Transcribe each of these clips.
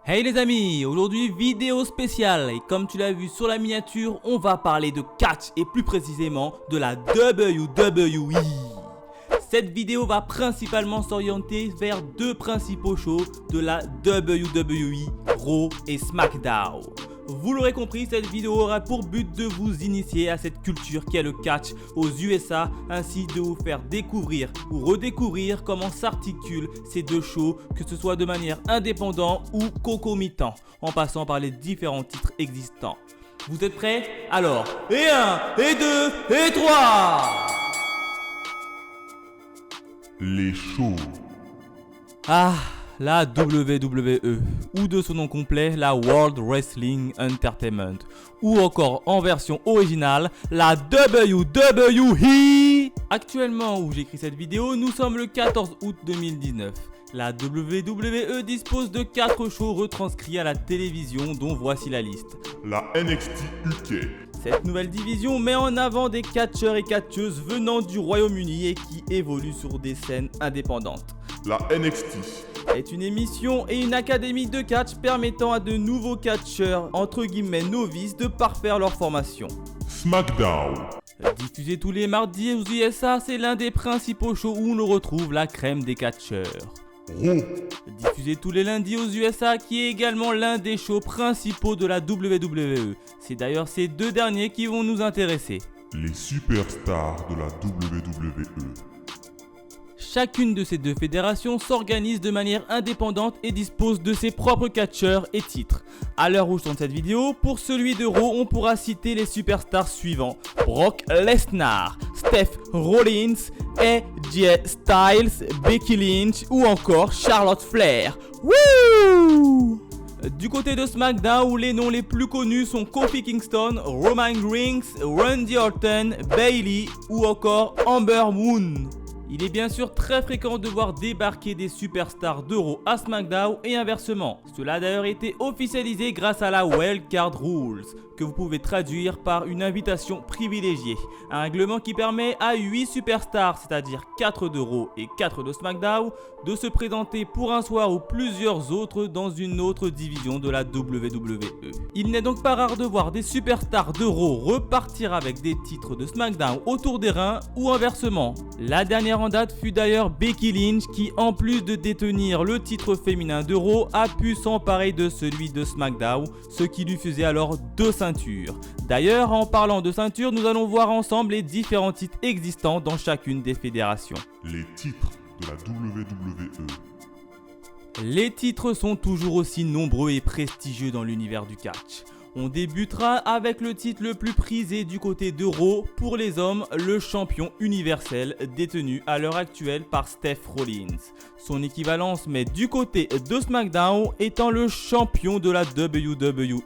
Hey les amis, aujourd'hui vidéo spéciale et comme tu l'as vu sur la miniature, on va parler de catch et plus précisément de la WWE. Cette vidéo va principalement s'orienter vers deux principaux shows de la WWE, Raw et SmackDown. Vous l'aurez compris, cette vidéo aura pour but de vous initier à cette culture qu'est le catch aux USA, ainsi de vous faire découvrir ou redécouvrir comment s'articulent ces deux shows, que ce soit de manière indépendante ou concomitant, en passant par les différents titres existants. Vous êtes prêts? Alors, et 1, et 2, et 3. Les shows. La WWE, ou de son nom complet, la World Wrestling Entertainment, ou encore en version originale, la WWE. Actuellement où j'écris cette vidéo, nous sommes le 14 août 2019. La WWE dispose de 4 shows retranscrits à la télévision dont voici la liste. La NXT UK. Cette nouvelle division met en avant des catcheurs et catcheuses venant du Royaume-Uni et qui évoluent sur des scènes indépendantes. La NXT est une émission et une académie de catch permettant à de nouveaux catcheurs entre guillemets novices de parfaire leur formation. SmackDown. Diffusé tous les mardis aux USA, c'est l'un des principaux shows où l'on retrouve la crème des catcheurs. Raw. Diffusé tous les lundis aux USA, qui est également l'un des shows principaux de la WWE. C'est d'ailleurs ces deux derniers qui vont nous intéresser. Les superstars de la WWE. Chacune de ces deux fédérations s'organise de manière indépendante et dispose de ses propres catcheurs et titres. À l'heure où je tourne cette vidéo, pour celui de Raw, on pourra citer les superstars suivants: Brock Lesnar, Seth Rollins, AJ Styles, Becky Lynch ou encore Charlotte Flair. Wouh! Du côté de SmackDown, où les noms les plus connus sont Kofi Kingston, Roman Reigns, Randy Orton, Bayley ou encore Ember Moon. Il est bien sûr très fréquent de voir débarquer des superstars de Raw à SmackDown et inversement. Cela a d'ailleurs été officialisé grâce à la Wild Card Rules, que vous pouvez traduire par une invitation privilégiée. Un règlement qui permet à 8 superstars, c'est-à-dire 4 de Raw et 4 de SmackDown, de se présenter pour un soir ou plusieurs autres dans une autre division de la WWE. Il n'est donc pas rare de voir des superstars de Raw repartir avec des titres de SmackDown autour des reins ou inversement. La dernière en date fut d'ailleurs Becky Lynch qui, en plus de détenir le titre féminin de Raw, a pu s'emparer de celui de SmackDown, ce qui lui faisait alors 2 ceintures. D'ailleurs, en parlant de ceintures, nous allons voir ensemble les différents titres existants dans chacune des fédérations. Les titres de la WWE. Les titres sont toujours aussi nombreux et prestigieux dans l'univers du catch. On débutera avec le titre le plus prisé du côté de Raw pour les hommes, le champion universel détenu à l'heure actuelle par Seth Rollins. Son équivalence mais du côté de SmackDown étant le champion de la WWE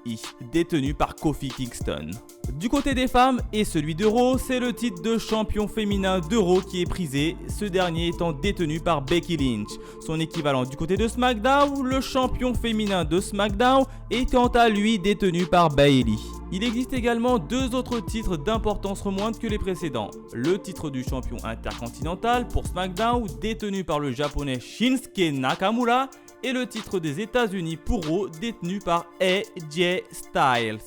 détenu par Kofi Kingston. Du côté des femmes et celui de Raw, c'est le titre de champion féminin de Raw qui est prisé, ce dernier étant détenu par Becky Lynch. Son équivalent du côté de SmackDown, le champion féminin de SmackDown étant à lui détenu par Bayley. Il existe également deux autres titres d'importance moindre que les précédents. Le titre du champion intercontinental pour SmackDown détenu par le japonais Shinsuke Nakamura et le titre des États-Unis pour Raw détenu par AJ Styles.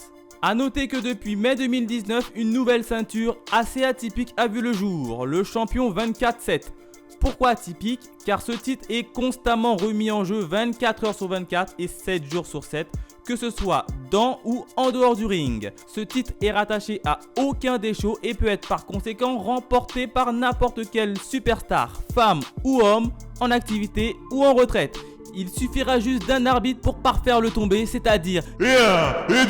A noter que depuis mai 2019, une nouvelle ceinture assez atypique a vu le jour, le champion 24/7. Pourquoi atypique? Car ce titre est constamment remis en jeu 24 heures sur 24 et 7 jours sur 7, que ce soit dans ou en dehors du ring. Ce titre est rattaché à aucun des shows et peut être par conséquent remporté par n'importe quelle superstar, femme ou homme, en activité ou en retraite. Il suffira juste d'un arbitre pour parfaire le tombé, c'est-à-dire Et 1, et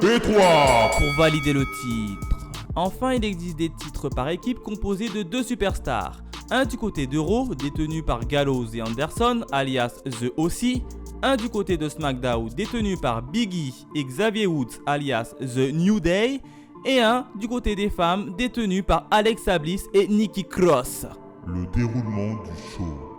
2, et 3 pour valider le titre. Enfin, il existe des titres par équipe composés de 2 superstars. Un du côté de Raw, détenu par Gallows et Anderson, alias The OC. Un du côté de SmackDown, détenu par Big E et Xavier Woods, alias The New Day. Et un du côté des femmes, détenu par Alexa Bliss et Nikki Cross. Le déroulement du show.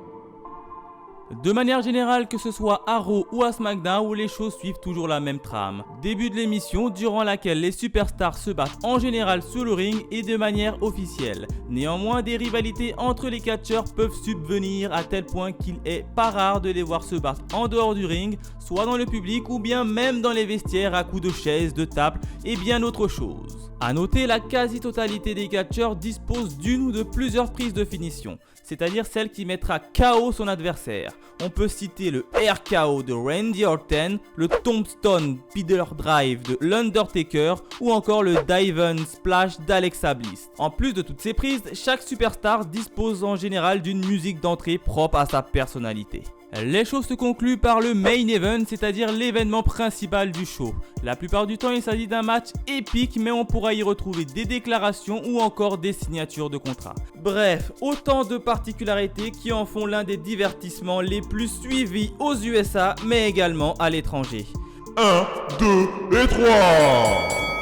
De manière générale, que ce soit à Raw ou à SmackDown, les choses suivent toujours la même trame. Début de l'émission, durant laquelle les superstars se battent en général sur le ring et de manière officielle. Néanmoins, des rivalités entre les catcheurs peuvent subvenir à tel point qu'il est pas rare de les voir se battre en dehors du ring, soit dans le public ou bien même dans les vestiaires à coups de chaises, de tables et bien autre chose. A noter, la quasi-totalité des catcheurs disposent d'une ou de plusieurs prises de finition, c'est-à-dire celle qui mettra KO son adversaire. On peut citer le RKO de Randy Orton, le Tombstone Pider Drive de l'Undertaker ou encore le Dive and Splash d'Alexa Bliss. En plus de toutes ces prises, chaque superstar dispose en général d'une musique d'entrée propre à sa personnalité. Les shows se concluent par le main event, c'est-à-dire l'événement principal du show. La plupart du temps, il s'agit d'un match épique, mais on pourra y retrouver des déclarations ou encore des signatures de contrats. Bref, autant de particularités qui en font l'un des divertissements les plus suivis aux USA, mais également à l'étranger. 1, 2 et 3.